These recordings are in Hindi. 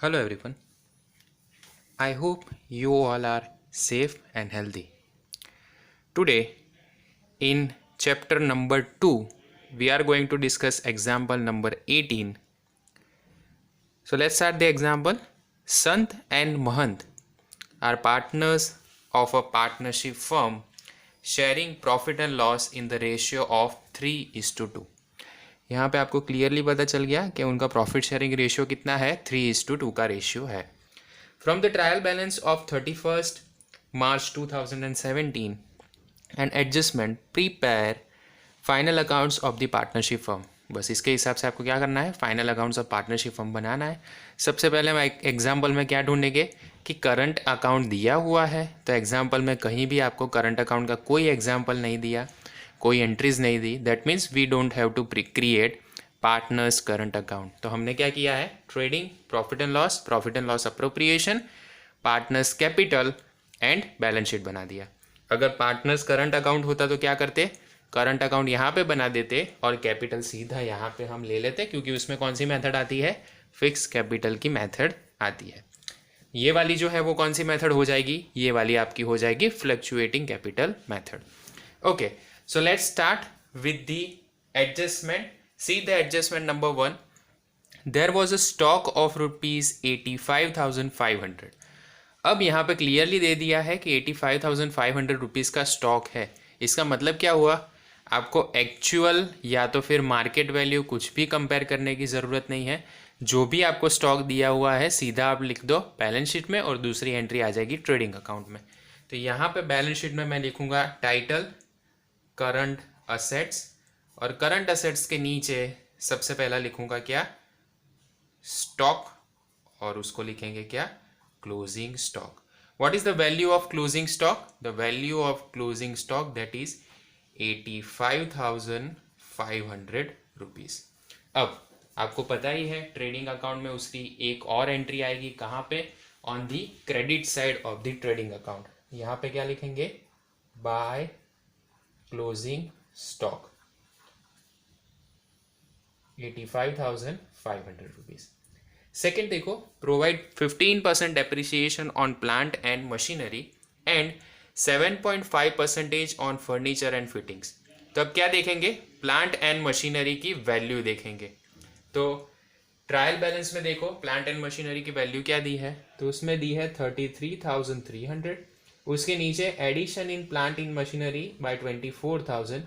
Hello everyone. I hope you all are safe and healthy. Today, in chapter number 2, we are going to discuss example number 18. So let's start the example. Sant and Mahant are partners of a partnership firm sharing profit and loss in the ratio of 3:2. यहाँ पे आपको क्लियरली पता चल गया कि उनका प्रॉफिट शेयरिंग रेशियो कितना है, 3:2 का रेशियो है. From the trial balance of 31st March 2017 and adjustment, prepare final accounts of the partnership firm. बस इसके हिसाब से आपको क्या करना है, final accounts of partnership firm बनाना है. सबसे पहले हम एग्जाम्पल में क्या ढूंढेंगे कि करंट अकाउंट दिया हुआ है. तो एग्जाम्पल में कहीं भी आपको करंट अकाउंट का कोई एग्जाम्पल नहीं दिया, कोई एंट्रीज नहीं दी. That means we don't have to create partners current account. तो हमने क्या किया है, trading, profit and loss appropriation, partners capital and balance sheet बना दिया. अगर पार्टनर्स करंट अकाउंट होता तो क्या करते, करंट अकाउंट यहाँ पे बना देते और कैपिटल सीधा यहाँ पे हम ले लेते, क्योंकि उसमें कौन सी मेथड आती है, फिक्स कैपिटल की मेथड आती है. ये वाली जो है वो कौन सी मेथड हो जाएगी, ये वाली आपकी हो जाएगी fluctuating capital method. Okay, so let's start with the adjustment. See the adjustment number 1. There was a stock of rupees 85,500. अब यहाँ पे क्लियरली दे दिया है कि 85,500 रुपीज़ का स्टॉक है. इसका मतलब क्या हुआ, आपको एक्चुअल या तो फिर मार्केट वैल्यू कुछ भी कंपेयर करने की ज़रूरत नहीं है. जो भी आपको स्टॉक दिया हुआ है सीधा आप लिख दो बैलेंस शीट में और दूसरी एंट्री आ जाएगी ट्रेडिंग अकाउंट में. तो यहाँ पे बैलेंस शीट में मैं लिखूँगा टाइटल करंट असेट्स, और करंट असेट्स के नीचे सबसे पहला लिखूंगा क्या, स्टॉक, और उसको लिखेंगे क्या, closing stock. What is the value of closing stock, the value of closing stock that is 85,500 rupees. अब आपको पता ही है ट्रेडिंग अकाउंट में उसकी एक और एंट्री आएगी, कहाँ पे, on the credit side of the trading account. यहाँ पे क्या लिखेंगे, by closing stock 85,500 rupees. Second देखो, provide 15% depreciation on plant and machinery and 7.5% on furniture and fittings. तो अब क्या देखेंगे, प्लांट एंड मशीनरी की वैल्यू देखेंगे. तो ट्रायल बैलेंस में देखो प्लांट एंड मशीनरी की वैल्यू क्या दी है, तो उसमें दी है 33,300. उसके नीचे addition in plant in machinery by 24,000,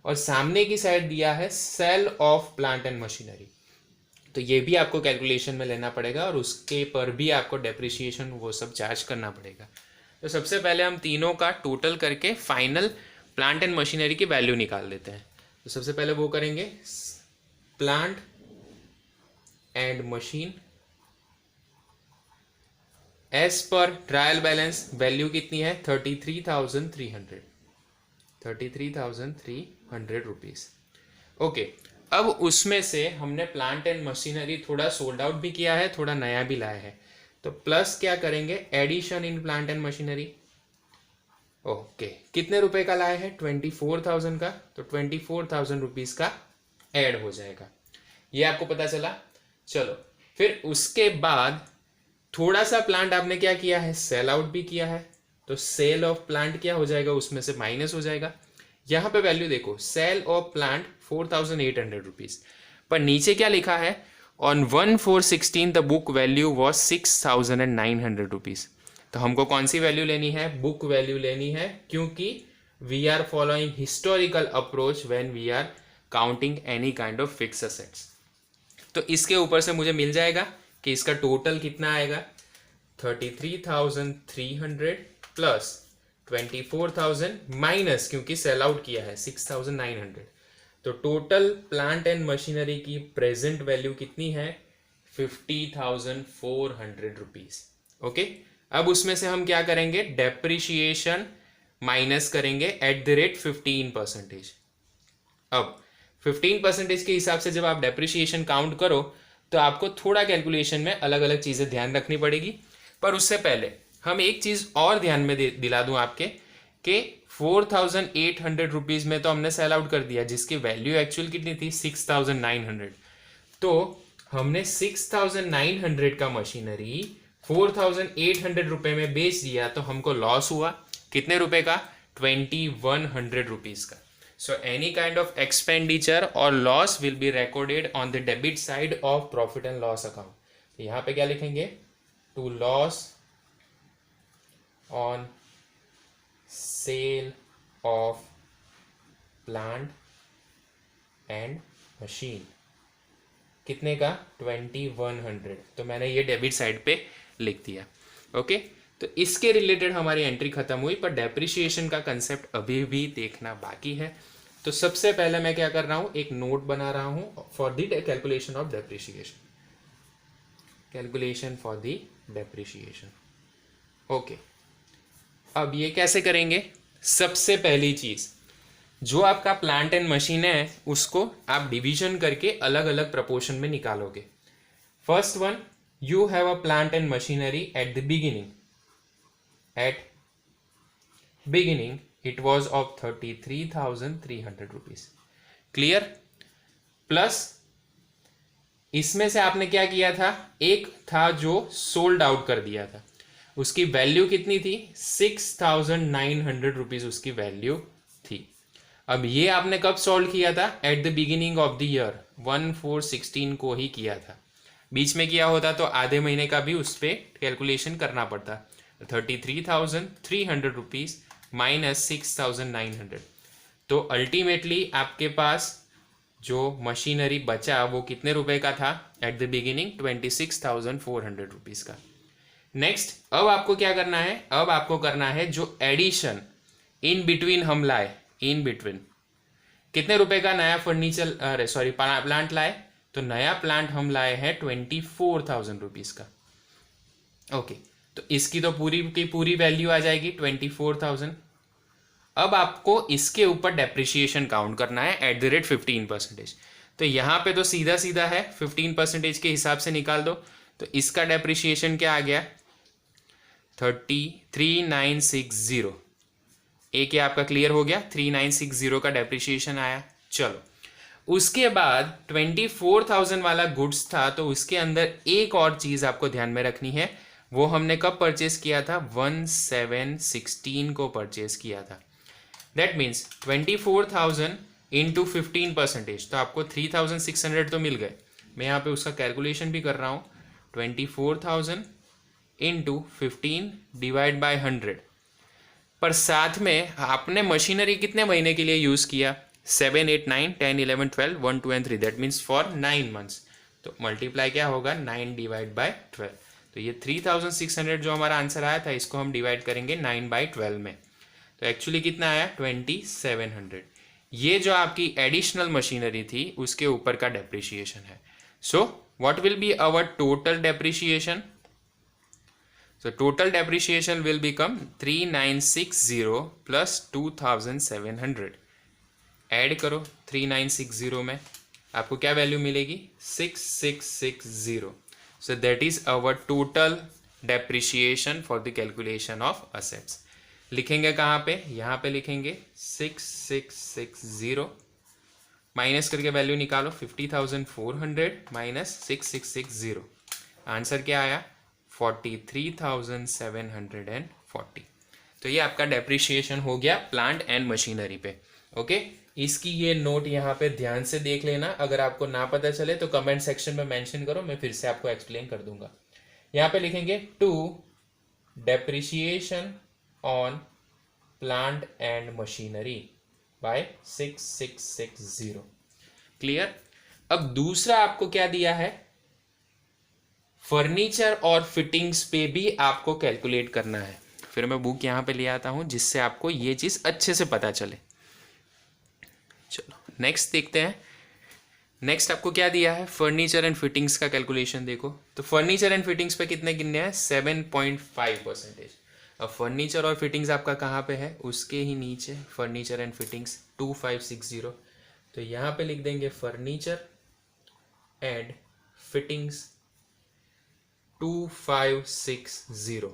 और सामने की साइड दिया है sale of plant and machinery. तो ये भी आपको कैलकुलेशन में लेना पड़ेगा और उसके पर भी आपको डेप्रिसिएशन वो सब चार्ज करना पड़ेगा. तो सबसे पहले हम तीनों का टोटल करके फाइनल प्लांट एंड मशीनरी की वैल्यू निकाल लेते हैं. तो सबसे पहले वो करेंगे, plant and machine as per trial balance value कितनी है, 33,300 रुपीज. ओके, अब उसमें से हमने प्लांट एंड मशीनरी थोड़ा सोल्ड आउट भी किया है, थोड़ा नया भी लाया है. तो प्लस क्या करेंगे, addition in plant and machinery. Okay, कितने रुपए का लाए हैं, 24,000 का. तो 24,000 रुपीज का ऐड हो जाएगा. ये आपको पता चला. चलो फिर उसके बाद थोड़ा सा प्लांट आपने क्या किया है, सेल आउट भी किया है. तो सेल ऑफ प्लांट क्या हो जाएगा, उसमें से माइनस हो जाएगा. यहाँ पे वैल्यू देखो, सेल ऑफ प्लांट 4,800 रुपीज, पर नीचे क्या लिखा है, on 1/4/16 the book value was 6,900 rupees. तो हमको कौन सी वैल्यू लेनी है, बुक वैल्यू लेनी है, क्योंकि we are following historical approach when we are counting any kind of fix assets. तो इसके ऊपर से मुझे मिल जाएगा कि इसका टोटल कितना आएगा, 33,300 प्लस 24,000 माइनस, क्योंकि सेल आउट किया है 6,900. तो टोटल प्लांट एंड मशीनरी की प्रेजेंट वैल्यू कितनी है, 50,400 रुपीज. ओके, अब उसमें से हम क्या करेंगे, डेप्रिशिएशन माइनस करेंगे एट द रेट 15%. अब 15% के हिसाब से जब आप डेप्रिशिएशन काउंट करो तो आपको थोड़ा कैलकुलेशन में अलग अलग चीज़ें ध्यान रखनी पड़ेगी. पर उससे पहले हम एक चीज़ और ध्यान में दिला दूं आपके कि 4,800 रुपीज़ में तो हमने सेल आउट कर दिया, जिसकी वैल्यू एक्चुअल कितनी थी, 6,900. तो हमने 6,900 का मशीनरी 4,800 रुपए में बेच दिया तो हमको लॉस हुआ कितने रुपए का? 2,100 रुपीज का. So any kind of expenditure or loss will be recorded on the debit side of profit and loss account. तो यहाँ पे क्या लिखेंगे? To loss on sale of plant and machine. कितने का? 2,100. तो मैंने ये डेबिट साइड पे लिख दिया. ओके, तो इसके रिलेटेड हमारी एंट्री खत्म हुई, पर डेप्रिसिएशन का कंसेप्ट अभी भी देखना बाकी है. तो सबसे पहले मैं क्या कर रहा हूं, एक नोट बना रहा हूं for the calculation of depreciation. Calculation for the depreciation. Okay, अब ये कैसे करेंगे? सबसे पहली चीज, जो आपका प्लांट एंड मशीन है उसको आप डिवीजन करके अलग अलग प्रपोर्शन में निकालोगे. First one, you have a plant and machinery at the beginning. At beginning it was of 33,300 rupees. Clear? Plus इसमें से आपने क्या किया था, एक था जो सोल्ड आउट कर दिया था, उसकी वैल्यू कितनी थी? 6,900 रुपीज उसकी वैल्यू थी. अब ये आपने कब सोल्ड किया था? At the beginning of the year 1/4/16 को ही किया था. बीच में किया होता तो आधे महीने का भी उस पर कैलकुलेशन करना पड़ता. 33,300 रुपीज माइनस 6,900. तो अल्टीमेटली आपके पास जो मशीनरी बचा वो कितने रुपए का था एट द बिगिनिंग? 26,400 रुपीज का. नेक्स्ट, अब आपको क्या करना है? अब आपको करना है जो एडिशन इन बिटवीन हम लाए. इन बिटवीन कितने रुपए का नया फर्नीचर, अरे सॉरी, प्लांट लाए. तो नया प्लांट हम लाए हैं 24,000 रुपीज का. ओके, तो इसकी तो पूरी की पूरी वैल्यू आ जाएगी 24,000. अब आपको इसके ऊपर डेप्रिसिएशन काउंट करना है एट द रेट 15%. तो यहाँ पे तो सीधा सीधा है, 15% के हिसाब से निकाल दो. तो इसका डेप्रिसिएशन क्या आ गया? 3960. एक ये आपका क्लियर हो गया, 3960 का डेप्रिसिएशन आया. चलो, उसके बाद 24,000 वाला गुड्स था, तो उसके अंदर एक और चीज आपको ध्यान में रखनी है. वो हमने कब परचेस किया था? 1/7/16 को परचेस किया था. दैट मीन्स 24,000 इंटू 15%, तो आपको 3,600 तो मिल गए. मैं यहाँ पे उसका कैलकुलेशन भी कर रहा हूँ. 24,000 इंटू 15 डिवाइड बाय 100. पर साथ में आपने मशीनरी कितने महीने के लिए यूज़ किया? 7, 8, 9, 10, 11, 12, 1, 2 and 3. That means for 9 months. तो मल्टीप्लाई क्या होगा? 9 डिवाइड बाय 12. तो ये 3,600 जो हमारा आंसर आया था, इसको हम डिवाइड करेंगे 9/12 में. तो एक्चुअली कितना आया? 2,700. ये जो आपकी एडिशनल मशीनरी थी उसके ऊपर का डेप्रिसिएशन है. So what will be our total depreciation? So total depreciation will become 3,960 plus 2,700. Add करो 3,960 में, आपको क्या वैल्यू मिलेगी? 6,660. So that is our total depreciation for the calculation of assets. लिखेंगे कहाँ पे? यहाँ पे लिखेंगे 6,660 माइनस करके वैल्यू निकालो. 50,400 माइनस 6,660. आंसर क्या आया? 43,740. तो ये आपका डेप्रिसिएशन हो गया प्लांट एंड मशीनरी पे. ओके, इसकी ये नोट यहाँ पे ध्यान से देख लेना. अगर आपको ना पता चले तो कमेंट सेक्शन में मेंशन करो, मैं फिर से आपको एक्सप्लेन कर दूंगा. यहाँ पे लिखेंगे to depreciation on plant and machinery by 6,660. Clear? अब दूसरा आपको क्या दिया है? फर्नीचर और फिटिंग्स पे भी आपको कैलकुलेट करना है. फिर मैं बुक यहाँ पे ले आता हूँ जिससे आपको ये चीज़ अच्छे से पता चले. चलो नेक्स्ट देखते हैं. नेक्स्ट आपको क्या दिया है? फर्नीचर एंड फिटिंग्स का कैलकुलेशन देखो. तो फर्नीचर एंड फिटिंग्स पे कितने गिनने हैं? 7.5%. अब फर्नीचर और फिटिंग्स आपका कहाँ पे है? उसके ही नीचे फर्नीचर एंड फिटिंग्स 2560. तो यहाँ पे लिख देंगे furniture and fittings 2560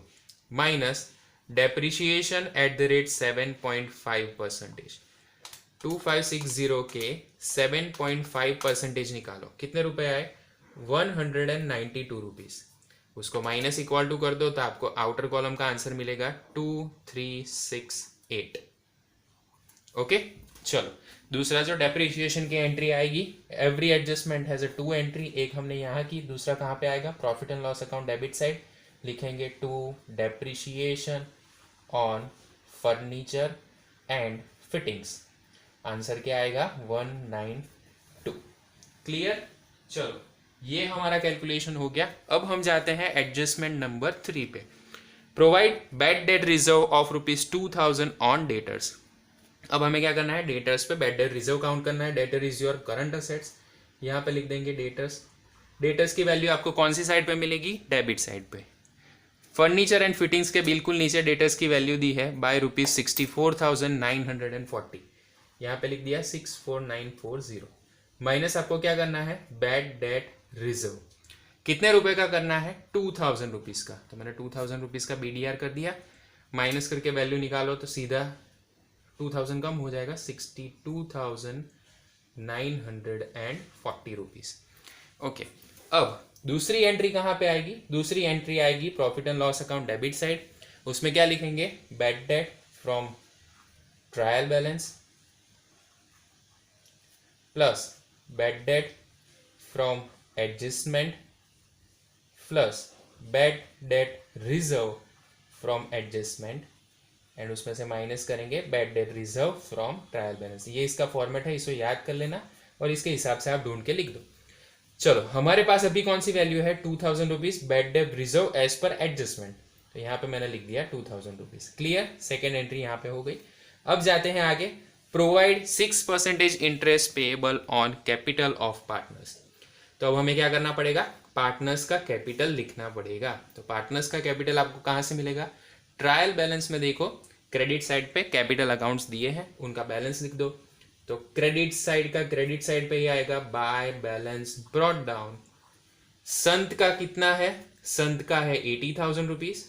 minus depreciation at the rate 7.5%. 2560 के 7.5% निकालो. कितने रुपए आए? 192 रुपीज़। उसको माइनस इक्वल टू कर दो तो आपको आउटर कॉलम का आंसर मिलेगा 2368। ओके, चलो दूसरा जो डेप्रिसिएशन की एंट्री आएगी, every adjustment has a two entry, एक हमने यहाँ की, दूसरा कहाँ पे आएगा, profit and loss account debit side, लिखेंगे to depreciation on furniture and fittings, answer क्या आएगा 192। क्लियर, चलो ये हमारा कैलकुलेशन हो गया। अब हम जाते हैं एडजस्टमेंट नंबर 3 पे। Provide bad debt reserve of ₹2000 on debtors. अब हमें क्या करना है, डेटर्स पे बैड डेट रिजर्व काउंट करना है। Debtor is your current assets, यहाँ पे लिख देंगे डेटर्स। डेटर्स की वैल्यू आपको कौन सी साइड पे मिलेगी, डेबिट साइड पे। फर्नीचर एंड फिटिंग्स के बिल्कुल नीचे डेटर्स की वैल्यू दी है बाय ₹64,940, यहाँ पे लिख दिया 64940। माइनस आपको क्या करना है, बैड डेट रिजर्व कितने रुपए का करना है, 2000 रुपीज़ का। तो मैंने 2000 रुपीज़ का BDR कर दिया, माइनस करके वैल्यू निकालो तो सीधा 2000 कम हो जाएगा, 62,940 रुपीज़। ओके, अब दूसरी एंट्री कहाँ पे आएगी, दूसरी एंट्री आएगी profit and loss account debit side. उसमें क्या लिखेंगे, bad debt from trial balance plus bad debt from adjustment plus bad debt reserve from adjustment, and उसमें से माइनस करेंगे bad debt reserve from trial balance. ये इसका फॉर्मेट है, इसको याद कर लेना और इसके हिसाब से आप ढूंढ के लिख दो। चलो हमारे पास अभी कौन सी वैल्यू है, 2000 rupees bad debt reserve as पर एडजस्टमेंट, तो यहाँ पे मैंने लिख दिया 2000 रुपीज़। क्लियर, सेकेंड एंट्री यहाँ पे हो गई। अब जाते हैं आगे, provide 6% interest payable on capital of partners. तो अब हमें क्या करना पड़ेगा, पार्टनर्स का कैपिटल लिखना पड़ेगा। तो पार्टनर्स का कैपिटल आपको कहाँ से मिलेगा, ट्रायल बैलेंस में देखो क्रेडिट साइड पे कैपिटल अकाउंट्स दिए हैं, उनका बैलेंस लिख दो। तो क्रेडिट साइड का क्रेडिट साइड पे ही आएगा बाय बैलेंस ब्रॉट डाउन। संत का कितना है, संत का है 80,000 रुपीज,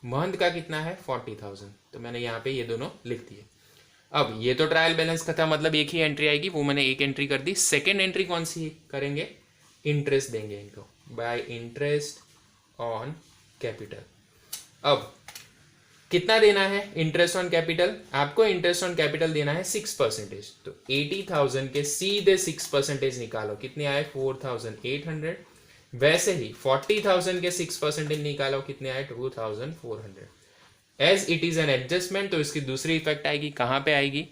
महंत का कितना है 40,000। तो मैंने यहाँ पे ये दोनों लिख दिए। अब ये तो ट्रायल बैलेंस का था, मतलब एक ही एंट्री आएगी, वो मैंने एक एंट्री कर दी। सेकेंड एंट्री कौन सी करेंगे, इंटरेस्ट देंगे इनको, बाय इंटरेस्ट ऑन कैपिटल। अब कितना देना है इंटरेस्ट ऑन कैपिटल, आपको इंटरेस्ट ऑन कैपिटल देना है 6%। तो 80,000 के सीधे 6% निकालो, कितने आए 4,800। वैसे ही 40,000 के 6% निकालो, कितने आए 2,400। As it is an adjustment, तो इसकी दूसरी इफेक्ट आएगी, कहां पे आएगी,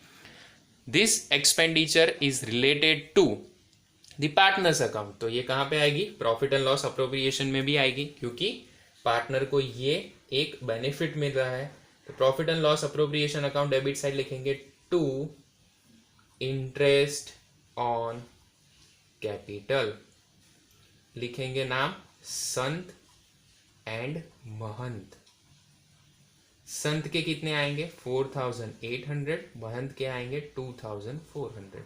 this expenditure is related to the partners account. तो ये कहां पे आएगी, प्रॉफिट एंड लॉस अप्रोप्रिएशन में भी आएगी, क्योंकि पार्टनर को ये एक बेनिफिट मिल रहा है। तो profit and loss appropriation account debit side लिखेंगे टू इंटरेस्ट ऑन कैपिटल, लिखेंगे नाम संत एंड महंत। संत के कितने आएंगे 4,800, महंत के आएंगे 2,400।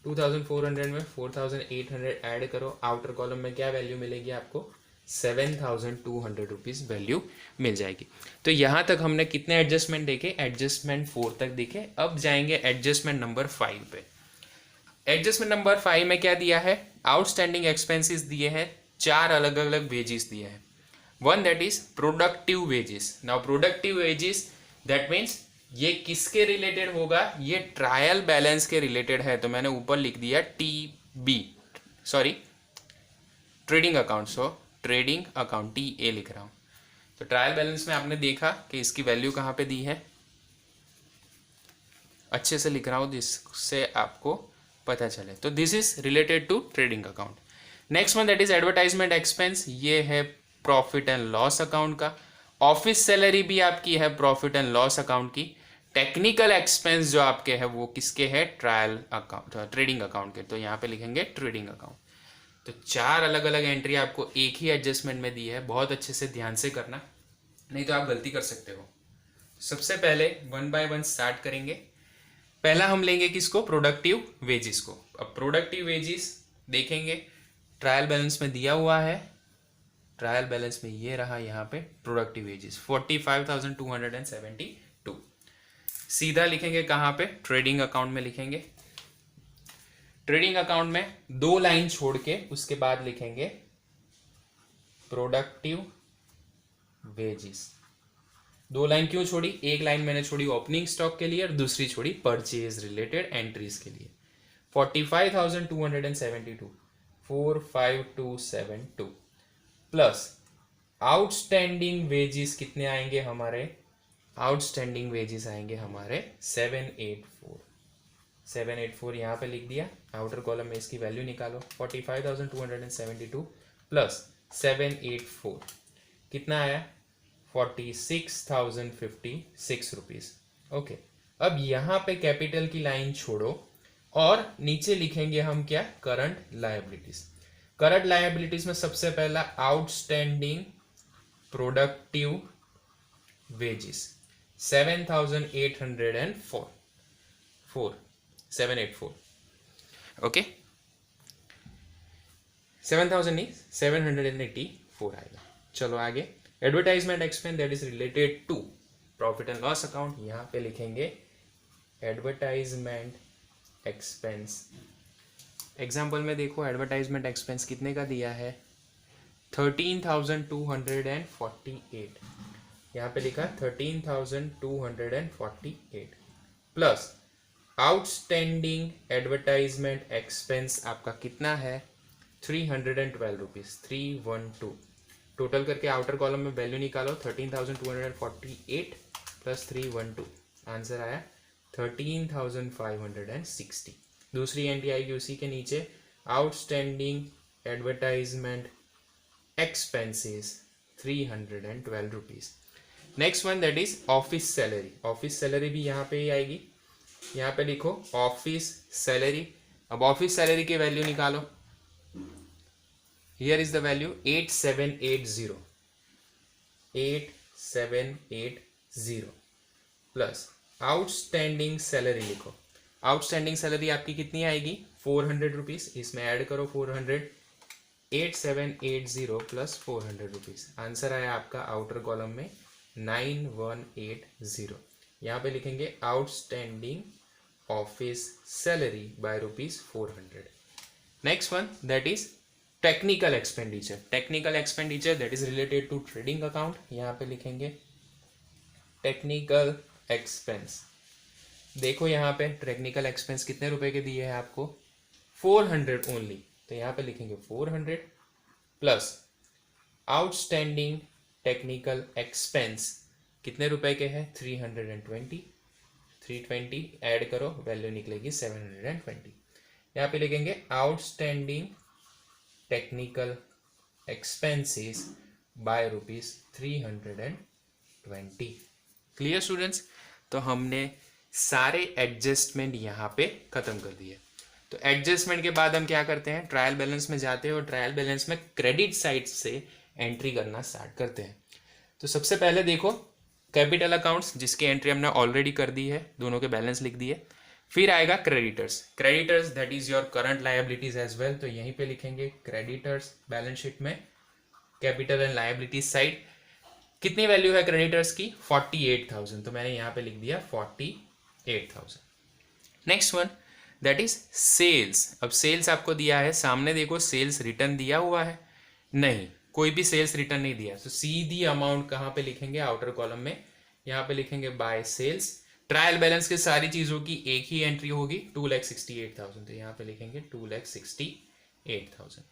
2,400 में 4,800 ऐड करो, आउटर कॉलम में क्या वैल्यू मिलेगी आपको, 7,200 रुपीज़ वैल्यू मिल जाएगी। तो यहाँ तक हमने कितने एडजस्टमेंट देखे, एडजस्टमेंट 4 तक देखे। अब जाएंगे एडजस्टमेंट नंबर 5 पे। एडजस्टमेंट नंबर 5 में क्या दिया है, आउटस्टैंडिंग एक्सपेंसेस दिए हैं, 4 अलग अलग वेजेस दिए हैं। One that is productive wages. Now productive wages that means ये किसके रिलेटेड होगा, ये ट्रायल बैलेंस के रिलेटेड है। तो मैंने ऊपर लिख दिया trading account, trading account TA लिख रहा हूं। तो ट्रायल बैलेंस में आपने देखा कि इसकी वैल्यू कहां पे दी है, अच्छे से लिख रहा हूं जिससे आपको पता चले। तो this is related to trading account. Next one that is advertisement expense, ये है प्रॉफिट एंड लॉस अकाउंट का। ऑफिस सैलरी भी आपकी है प्रॉफिट एंड लॉस अकाउंट की। टेक्निकल एक्सपेंस जो आपके है वो किसके है, ट्रायल अकाउंट ट्रेडिंग अकाउंट के। तो यहाँ पे लिखेंगे ट्रेडिंग अकाउंट। तो 4 अलग अलग एंट्री आपको एक ही एडजस्टमेंट में दी है, बहुत अच्छे से ध्यान से करना, नहीं तो आप गलती कर सकते हो। सबसे पहले 1 बाय 1 स्टार्ट करेंगे। पहला हम लेंगे किसको, प्रोडक्टिव वेजेस को। अब प्रोडक्टिव वेजेस देखेंगे, ट्रायल बैलेंस में दिया हुआ है, ट्रायल बैलेंस में ये रहा यहाँ पे प्रोडक्टिव वेजेस 45,272। सीधा लिखेंगे कहाँ पे, ट्रेडिंग अकाउंट में लिखेंगे। ट्रेडिंग अकाउंट में 2 लाइन छोड़ के उसके बाद लिखेंगे प्रोडक्टिव वेजेस। 2 लाइन क्यों छोड़ी? एक लाइन मैंने छोड़ी ओपनिंग स्टॉक के लिए और दूसरी छोड़ी परचेज रिलेटेड एंट्रीज के लिए। 45,272 45272 प्लस आउटस्टैंडिंग वेजेस कितने आएंगे हमारे? आउटस्टैंडिंग वेजेस आएंगे हमारे 784 यहाँ पे लिख दिया। आउटर कॉलम में इसकी वैल्यू निकालो। 45,272 प्लस 784 कितना आया? 46,056 रुपीज। ओके, अब यहाँ पे कैपिटल की लाइन छोड़ो और नीचे लिखेंगे हम क्या? Current liabilities. करंट लायबिलिटीज में सबसे पहला आउटस्टैंडिंग प्रोडक्टिव वेजेस 7,804 ओके, 7,000 नहीं 784 आएगा। चलो आगे। Advertisement expense that is related to profit and loss account. यहाँ पे लिखेंगे एडवर्टाइजमेंट एक्सपेंस। एग्जाम्पल में देखो एडवर्टाइजमेंट एक्सपेंस कितने का दिया है? 13,248। यहाँ पे लिखा 13,248 प्लस आउटस्टैंडिंग एडवर्टाइजमेंट एक्सपेंस आपका कितना है? 312 रुपीज 312। टोटल करके आउटर कॉलम में वैल्यू निकालो। 13,248 प्लस 312 आंसर आया 13,560। दूसरी एंट्री आएगी उसी के नीचे outstanding advertisement expenses 312 rupees. Next one that is office salary. Office salary भी यहाँ पे ही आएगी। यहाँ पे लिखो ऑफिस सैलरी। अब ऑफिस सैलरी की वैल्यू निकालो। Here is the value 8780 plus outstanding salary लिखो। आउटस्टैंडिंग सैलरी आपकी कितनी आएगी? 400 रुपीज। इसमें ऐड करो 400। 8780 प्लस 400 रुपीज आंसर आया आपका आउटर कॉलम में 9180। यहाँ पे लिखेंगे outstanding office salary by ₹400। Next one that is technical expenditure. Technical expenditure that is related to trading account. यहाँ पे लिखेंगे टेक्निकल एक्सपेंस। देखो यहाँ पे टेक्निकल एक्सपेंस कितने रुपए के दिए हैं आपको? 400 ओनली। तो यहाँ पे लिखेंगे 400 प्लस आउटस्टैंडिंग टेक्निकल एक्सपेंस कितने रुपए के हैं? 320। 320 ऐड करो वैल्यू निकलेगी 720। यहाँ पे लिखेंगे outstanding technical expenses by ₹320। Clear students? तो हमने सारे एडजस्टमेंट यहाँ पे खत्म कर दिए। तो एडजस्टमेंट के बाद हम क्या करते हैं? ट्रायल बैलेंस में जाते हैं और ट्रायल बैलेंस में क्रेडिट साइड से एंट्री करना स्टार्ट करते हैं। तो सबसे पहले देखो कैपिटल अकाउंट्स जिसकी एंट्री हमने ऑलरेडी कर दी है, दोनों के बैलेंस लिख दिए। फिर आएगा creditors. Creditors that is your current liabilities as well. तो यहीं पे लिखेंगे क्रेडिटर्स बैलेंस शीट में कैपिटल एंड लायबिलिटीज साइड। कितनी वैल्यू है क्रेडिटर्स की? 48,000। तो मैंने यहाँ पे लिख दिया 48,000। Next one that is sales. अब सेल्स आपको दिया है, सामने देखो सेल्स रिटर्न दिया हुआ है? नहीं, कोई भी सेल्स रिटर्न नहीं दिया। तो सीधी अमाउंट कहाँ पे लिखेंगे? आउटर कॉलम में। यहाँ पे लिखेंगे बाय सेल्स। ट्रायल बैलेंस के सारी चीजों की एक ही एंट्री होगी 2,68,000। तो यहाँ पे लिखेंगे 2,68,000।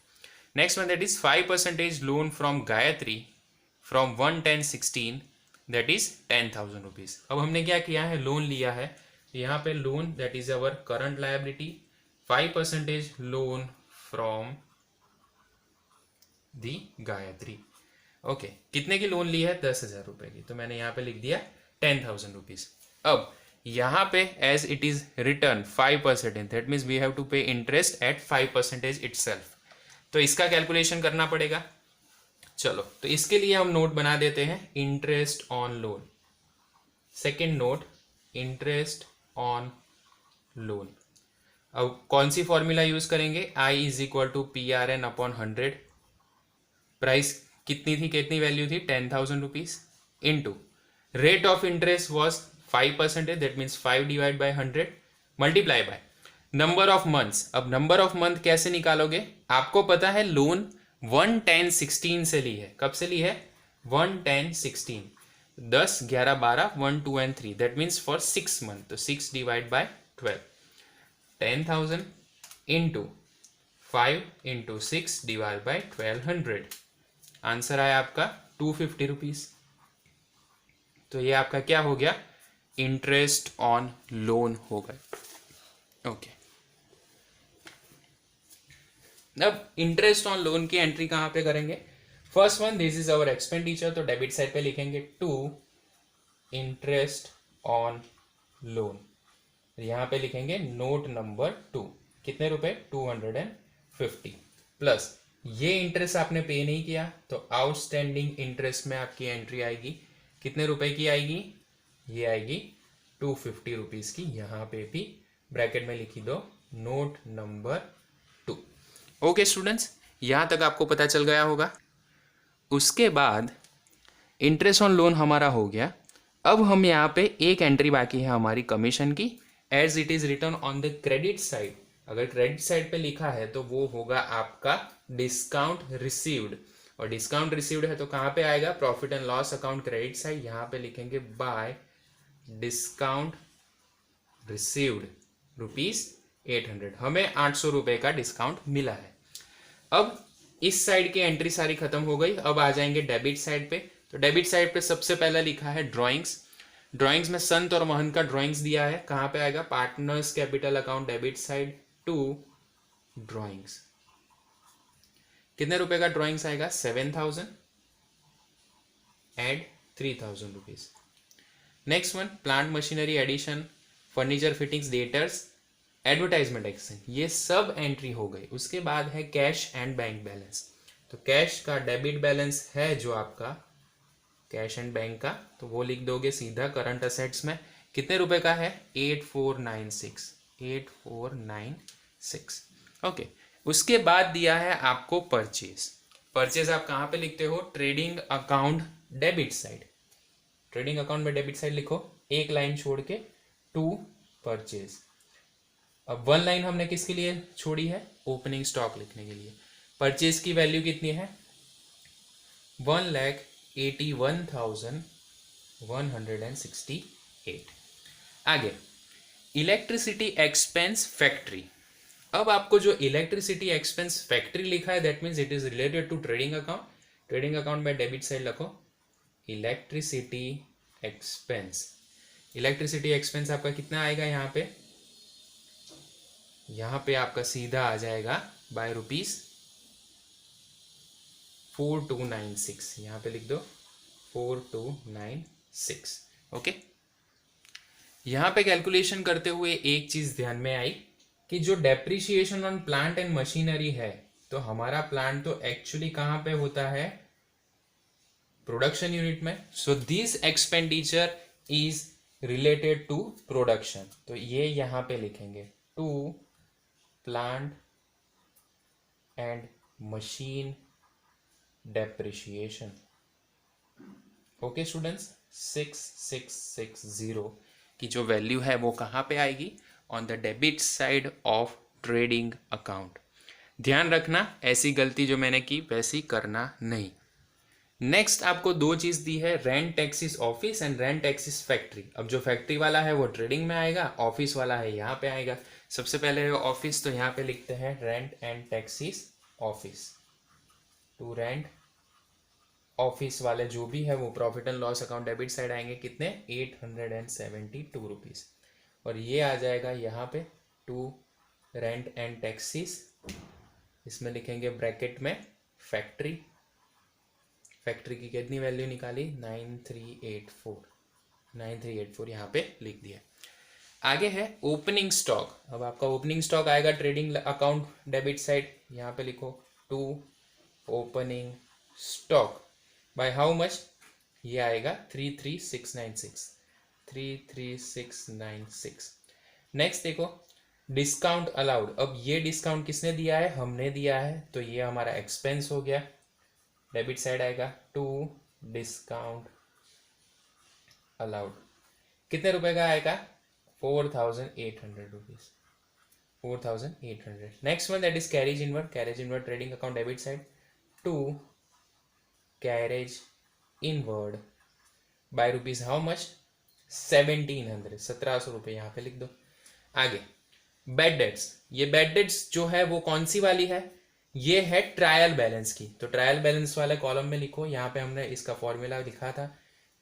Next one that is 5% loan from Gayatri from 11016 that is 10,000 rupees. अब हमने क्या किया है? लोन लिया है। यहाँ पे loan that is our current liability 5% loan from the Gayatri. Okay, कितने की लोन ली है? 10,000 रुपए की। तो मैंने यहाँ पे लिख दिया 10,000 रुपीज। अब यहाँ पे as it is return 5% that means we have to pay interest at 5% itself. तो इसका कैलकुलेशन करना पड़ेगा। चलो, तो इसके लिए हम नोट बना देते हैं interest on loan. Second note interest on loan. अब कौन सी फॉर्मूला यूज करेंगे? I is equal to PRN upon 100। Price कितनी थी? कितनी वैल्यू थी? 10,000 rupees into rate of interest was 5%। That means 5 divide by 100 multiply by number of months, अब नंबर ऑफ मंथ कैसे निकालोगे? आपको पता है लोन 1, 10, 16 से ली है। कब से ली है? 1, 10, 16, 10, 11, 12, 1, 2 and 3, that means for 6 month. तो 6 divide by 12, 10,000 into 5 into 6 divide by 1200, answer आया आपका 250 रुपीज। तो ये आपका क्या हो गया? इंटरेस्ट ऑन लोन हो गया। ओके, अब इंटरेस्ट ऑन लोन की एंट्री कहां पे करेंगे? First one, this is our expenditure, तो डेबिट साइड पे लिखेंगे टू इंटरेस्ट ऑन लोन। यहां पे लिखेंगे नोट नंबर 2, कितने रुपए? 250 प्लस ये इंटरेस्ट आपने पे नहीं किया, तो आउटस्टैंडिंग इंटरेस्ट में आपकी एंट्री आएगी कितने रुपए की आएगी? ये आएगी 250 रुपीज की। यहां पे भी ब्रैकेट में लिखी दो नोट नंबर 2। ओके स्टूडेंट्स, यहां तक आपको पता चल गया होगा। उसके बाद इंटरेस्ट ऑन लोन हमारा हो गया। अब हम यहाँ पे एक एंट्री बाकी है हमारी कमीशन की, as it is return on the credit side. अगर क्रेडिट साइड पे लिखा है तो वो होगा आपका डिस्काउंट रिसीव्ड, और डिस्काउंट रिसीव्ड है तो कहाँ पे आएगा? Profit and loss account credit side. यहाँ पे लिखेंगे बाय डिस्काउंट रिसीव्ड ₹800। हमें 800 रुपए का डिस्काउंट मिला है। अब इस साइड की एंट्री सारी खत्म हो गई। अब आ जाएंगे डेबिट साइड पे। तो डेबिट साइड पे सबसे पहला लिखा है ड्राइंग्स। ड्राइंग्स में संत और महंत का ड्राइंग्स दिया है। कहां पे आएगा? Partners capital account debit side to drawings. कितने रुपए का ड्राइंग्स आएगा? 7,000 add 3,000 rupees. Next one, plant machinery addition, furniture fittings, debtors, advertisement exchange, ये सब एंट्री हो गई। उसके बाद है कैश एंड बैंक बैलेंस। तो कैश का डेबिट बैलेंस है जो आपका कैश एंड बैंक का, तो वो लिख दोगे सीधा करंट असेट्स में। कितने रुपए का है? 8496। ओके, उसके बाद दिया है आपको परचेज। परचेज आप कहां पे लिखते हो? Trading account debit side. Trading account में डेबिट साइड लिखो, एक लाइन छोड़ के, टू परचेज। अब 1 लाइन हमने किसके लिए छोड़ी है? ओपनिंग स्टॉक लिखने के लिए। परचेज की वैल्यू कितनी है? 1,81,168। आगे इलेक्ट्रिसिटी एक्सपेंस फैक्ट्री। अब आपको जो इलेक्ट्रिसिटी एक्सपेंस फैक्ट्री लिखा है that means it is related to trading account. Trading account में डेबिट साइड लिखो इलेक्ट्रिसिटी एक्सपेंस। इलेक्ट्रिसिटी एक्सपेंस आपका कितना आएगा? यहाँ पे आपका सीधा आ जाएगा बाय ₹4296। यहाँ पे लिख दो 4296। ओके, यहाँ पे कैलकुलेशन करते हुए एक चीज ध्यान में आई कि जो depreciation on plant and machinery है, तो हमारा प्लांट तो एक्चुअली कहाँ पे होता है? प्रोडक्शन यूनिट में। So this expenditure is related to production, तो ये यहाँ पे लिखेंगे to plant and machine depreciation. Okay students, 6660 की जो वैल्यू है वो कहाँ पे आएगी? On the debit side of trading account. ध्यान रखना, ऐसी गलती जो मैंने की वैसी करना नहीं। नेक्स्ट आपको दो चीज दी है, rent taxes office and rent taxes factory. अब जो फैक्ट्री वाला है वो ट्रेडिंग में आएगा, ऑफिस वाला है यहाँ पे आएगा। सबसे पहले है ऑफिस, तो यहाँ पे लिखते हैं rent and taxes office. To rent office वाले जो भी है वो profit and loss account debit side आएंगे कितने? 872 रुपीज। और ये आ जाएगा यहाँ पे टू रेंट एंड टैक्सेस, इसमें लिखेंगे ब्रैकेट में फैक्ट्री। फैक्ट्री की कितनी वैल्यू निकाली? 9384 यहाँ पे लिख दिया। आगे है ओपनिंग स्टॉक। अब आपका ओपनिंग स्टॉक आएगा ट्रेडिंग अकाउंट डेबिट साइड, यहाँ पे लिखो to opening stock by how much? ये आएगा 33696। नेक्स्ट देखो डिस्काउंट अलाउड। अब ये डिस्काउंट किसने दिया है? हमने दिया है, तो ये हमारा एक्सपेंस हो गया। डेबिट साइड आएगा टू डिस्काउंट अलाउड। कितने रुपए का आएगा? 4,800 rupees. 4,800. Next one, that is carriage inward. Carriage inward trading account debit side to carriage inward by rupees how much? 1700, 1700 रुपये यहाँ पे लिख दो. आगे बैड डेट्स. ये बैड डेट्स जो है वो कौन सी वाली है? ये है ट्रायल बैलेंस की. तो ट्रायल बैलेंस वाले कॉलम में लिखो. यहाँ पे हमने इसका फॉर्मूला लिखा था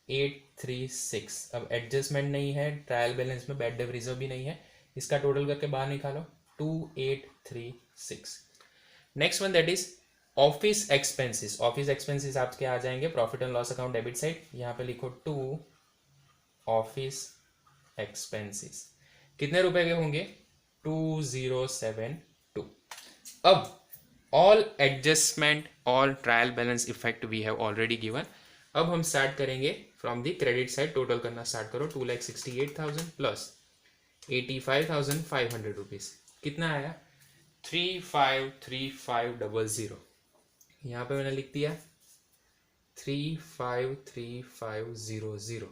836. अब एडजस्टमेंट नहीं है ट्रायल बैलेंस में, बैड डेट रिजर्व भी नहीं है. इसका टोटल करके बाहर निकालो 2836. Next one, that is office expenses. Office expenses आपके आ जाएंगे profit and loss account debit side. यहाँ पे लिखो टू ऑफिस एक्सपेंसेस. कितने रुपए के होंगे? 2072. अब all adjustment, all trial balance effect we have already given. अब हम स्टार्ट करेंगे from the credit side. Total करना स्टार्ट करो. 2,68,000 प्लस 85,500 रुपीज. कितना आया? 353500. यहाँ पे मैंने लिख दिया 353500.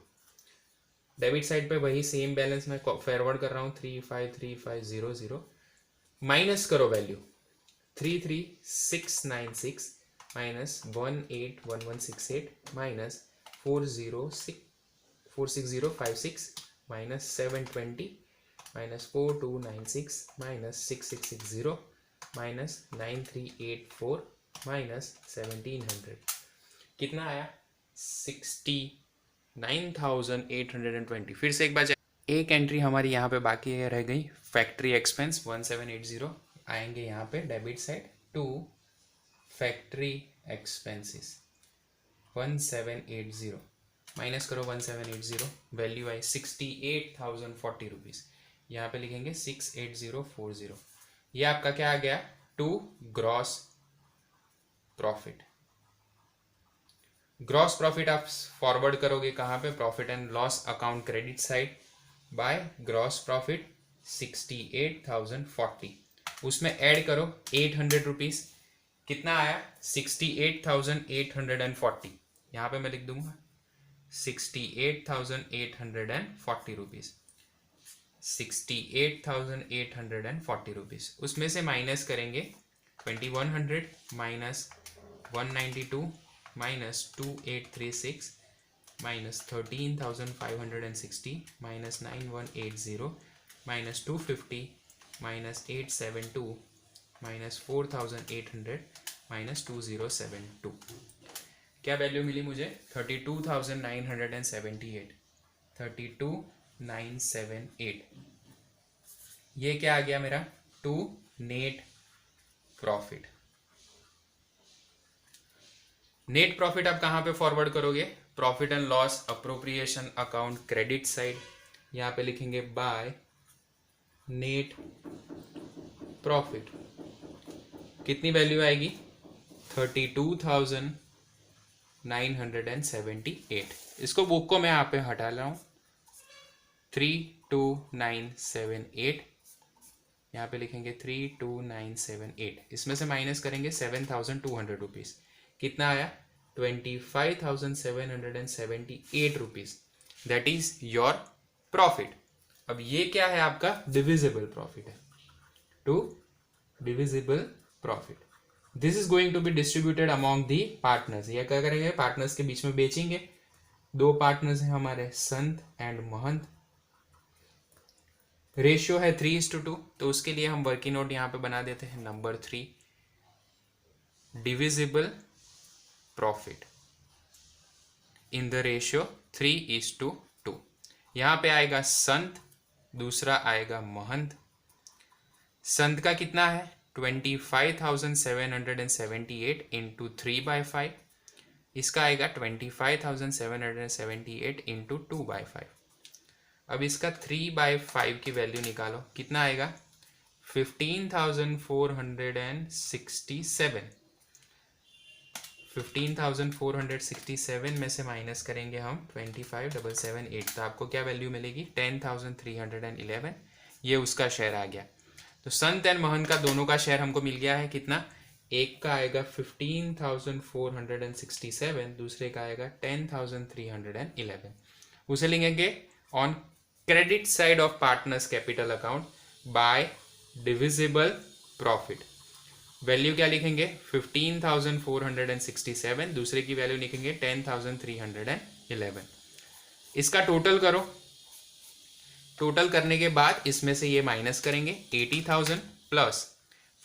डेबिट साइड पे वही सेम बैलेंस मैं फॉरवर्ड कर रहा हूँ 353500. माइनस करो value 33696 minus 181168 minus 46056 minus 720 minus 4296 minus 6660 minus 9384 minus 1700. कितना आया? 69,820. फिर से एक बार एक एंट्री हमारी यहाँ पे बाकी है, रह गई फैक्ट्री एक्सपेंस 1780. आएंगे यहाँ पे debit side to factory expenses 1780. Minus करो 1780. वैल्यू आई 68,040 रुपीज़. यहाँ पे लिखेंगे 68040. ये आपका क्या आ गया? To gross profit. Gross profit आप फॉरवर्ड करोगे कहाँ पे? Profit and loss account credit side by gross profit 68,040. उसमें ऐड करो 800 रुपीज़. कितना आया? 68,840. यहाँ पे मैं लिख दूंगा 68,840 रुपीज़. 68,840 रुपीज़. उसमें से माइनस करेंगे 2100 minus 192 minus 2836 minus 13,560 minus 9180 minus 250 minus 872 minus 4,800 minus 2072. क्या वैल्यू मिली मुझे? 32,978. 32,978. ये क्या आ गया मेरा? To net profit. Net profit आप कहाँ पे फॉरवर्ड करोगे? Profit and loss appropriation account credit side. यहाँ पे लिखेंगे बाय नेट प्रॉफिट. कितनी वैल्यू आएगी? 32,978. इसको बुक को मैं यहाँ पे हटा रहा हूँ 32978. यहाँ पे लिखेंगे 32978. इसमें से माइनस करेंगे 7,200 रुपीज़. कितना आया? 25,778 rupees. That is your profit. अब ये क्या है? आपका डिविजिबल प्रॉफिट है. To divisible profit. This is going to be distributed among the partners. ये क्या करेंगे? पार्टनर्स के बीच में बेचेंगे. दो पार्टनर्स हैं हमारे, संत एंड महंत. रेशियो है 3:2. तो उसके लिए हम वर्किंग नोट यहाँ पे बना देते हैं number 3. Divisible profit in the ratio 3:2. यहाँ पे आएगा संत, दूसरा आएगा महंत. संत का कितना है? 25,778 इंटू 3/5. इसका आएगा 25,778 इंटू 2/5. अब इसका 3/5 की वैल्यू निकालो. कितना आएगा? 15,467. 15,467 में से माइनस करेंगे हम 25,778. तो आपको क्या वैल्यू मिलेगी? 10,311. ये उसका शेयर आ गया. तो संत एंड महंत का दोनों का शेयर हमको मिल गया है. कितना? एक का आएगा 15,467, दूसरे का आएगा 10,311. उसे लिखेंगे on credit side of partners capital account by divisible profit. Value क्या लिखेंगे 15,467, दूसरे की वैल्यू लिखेंगे 10,311। इसका टोटल करो, टोटल करने के बाद इसमें से ये माइनस करेंगे 80,000 प्लस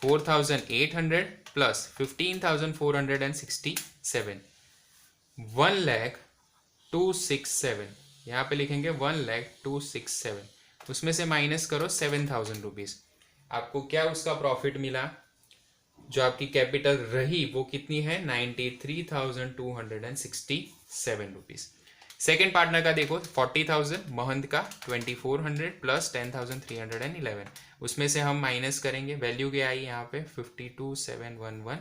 4,800 प्लस 15,467, 1,02,67, यहाँ पे लिखेंगे 1,02,67, उसमें से माइनस करो 7,000 रुपीज़। आपको क्या उसका प्रॉफिट मिला, जो आपकी कैपिटल रही वो कितनी है 93,267 रुपीज़। सेकेंड पार्टनर का देखो 40,000, महंत का 2,400 प्लस 10,311, उसमें से हम माइनस करेंगे, वैल्यू क्या आई यहाँ पे 52,711,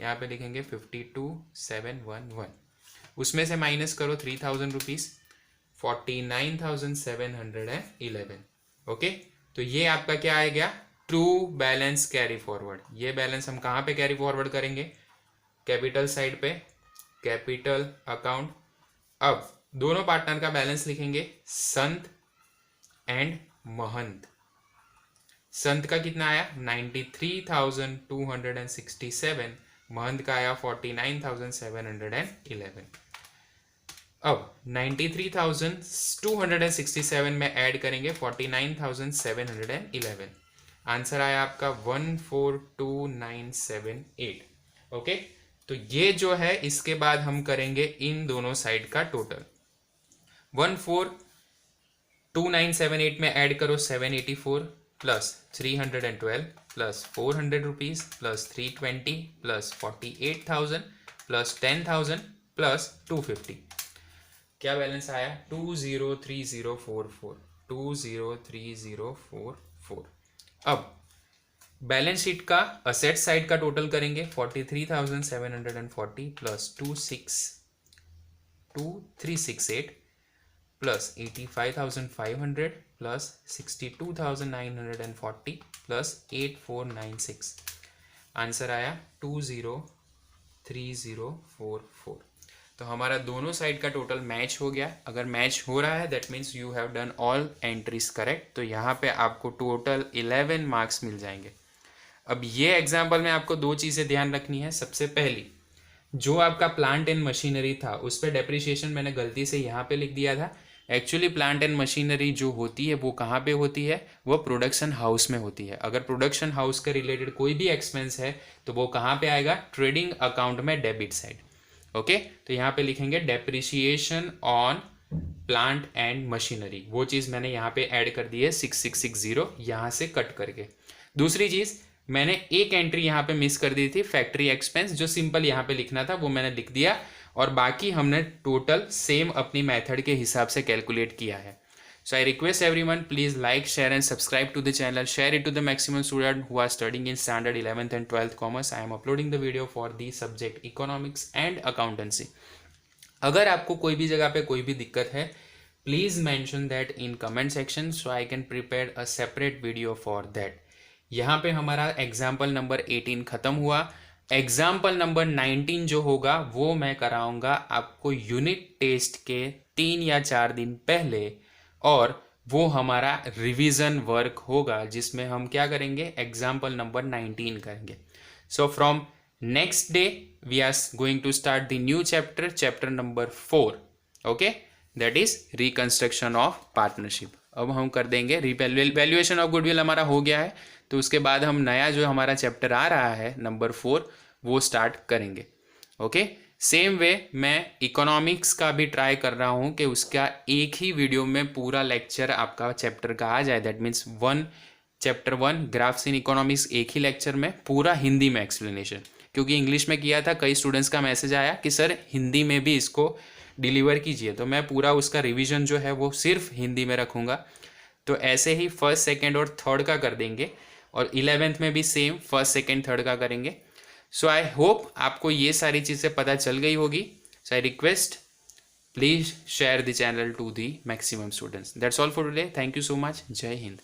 यहाँ पे लिखेंगे 52,711, उसमें से माइनस करो 3,000 रुपीज़ 49,711। ओके, तो ये आपका क्या आ गया ट्रू बैलेंस कैरी फॉरवर्ड। ये बैलेंस हम कहाँ पे कैरी फॉरवर्ड करेंगे, कैपिटल साइड पे, कैपिटल अकाउंट। अब दोनों पार्टनर का बैलेंस लिखेंगे, संत एंड महंत। संत का कितना आया 93,267, महंत का आया 49,711। अब 93,267 में ऐड करेंगे 49,711, आंसर आया आपका 142,978। ओके, तो ये जो है इसके बाद हम करेंगे इन दोनों साइड का टोटल। 142,978 में ऐड करो 784 plus 312 plus 400 rupees plus 320 plus 48,000 plus 10,000 plus 250, क्या बैलेंस आया 203044, 203044। अब बैलेंस शीट का असेट साइड का टोटल करेंगे 43,740 plus 2368 plus 85,500 plus 62,940 plus 8496, answer आया 203044। तो हमारा दोनों साइड का टोटल मैच हो गया। अगर मैच हो रहा है that means you have done all entries correct, तो यहाँ पे आपको टोटल 11 मार्क्स मिल जाएंगे। अब ये एग्जाम्पल में आपको दो चीज़ें ध्यान रखनी है। सबसे पहली, जो आपका प्लांट एंड मशीनरी था उस पर डेप्रिसिएशन मैंने गलती से यहाँ पे लिख दिया था। एक्चुअली प्लांट एंड मशीनरी जो होती है वो कहाँ पे होती है, वो प्रोडक्शन हाउस में होती है। अगर प्रोडक्शन हाउस के रिलेटेड कोई भी एक्सपेंस है तो वो कहाँ पे आएगा, ट्रेडिंग अकाउंट में डेबिट साइड। ओके, तो यहाँ पे लिखेंगे depreciation on plant and machinery, वो चीज़ मैंने यहाँ पे ऐड कर दी है 6660 यहाँ से कट करके। दूसरी चीज़, मैंने एक एंट्री यहाँ पे मिस कर दी थी, फैक्ट्री एक्सपेंस, जो सिंपल यहाँ पे लिखना था वो मैंने लिख दिया, और बाकी हमने टोटल सेम अपनी मेथड के हिसाब से कैलकुलेट किया है। So I request everyone, please like, share and subscribe to the channel. Share it to the maximum student who are studying in standard 11th and 12th commerce. I am uploading the video for the subject economics and accountancy. अगर आपको कोई भी जगह पे कोई भी दिक्कत है, please mention that in comment section so I can prepare a separate video for that. यहाँ पे हमारा एग्जाम्पल नंबर 18 खत्म हुआ। एग्जाम्पल नंबर 19 जो होगा वो मैं कराऊंगा आपको यूनिट टेस्ट के 3 या 4 दिन पहले, और वो हमारा रिवीजन वर्क होगा जिसमें हम क्या करेंगे, एग्जाम्पल नंबर 19 करेंगे। So from next day we are going to start the new chapter, chapter number 4, okay, that is reconstruction of partnership. अब हम कर देंगे वैल्यूएशन ऑफ गुडविल, हमारा हो गया है, तो उसके बाद हम नया जो हमारा चैप्टर आ रहा है नंबर 4 वो स्टार्ट करेंगे। ओके, सेम वे मैं इकोनॉमिक्स का भी ट्राई कर रहा हूँ कि उसका एक ही वीडियो में पूरा लेक्चर आपका चैप्टर का आ जाए। That means chapter 1 graphs in economics एक ही लेक्चर में पूरा हिंदी में एक्सप्लेनेशन, क्योंकि इंग्लिश में किया था, कई स्टूडेंट्स का मैसेज आया कि सर हिंदी में भी इसको डिलीवर कीजिए, तो मैं पूरा उसका रिविजन जो है वो सिर्फ हिंदी में रखूँगा। तो ऐसे ही फर्स्ट, सेकेंड और थर्ड का कर देंगे, और 11th में भी सेम फर्स्ट, सेकेंड, थर्ड का करेंगे। सो आई होप आपको ये सारी चीज़ें पता चल गई होगी। So I request, please share the channel to the maximum students. That's all for today. Thank you so much. जय हिंद।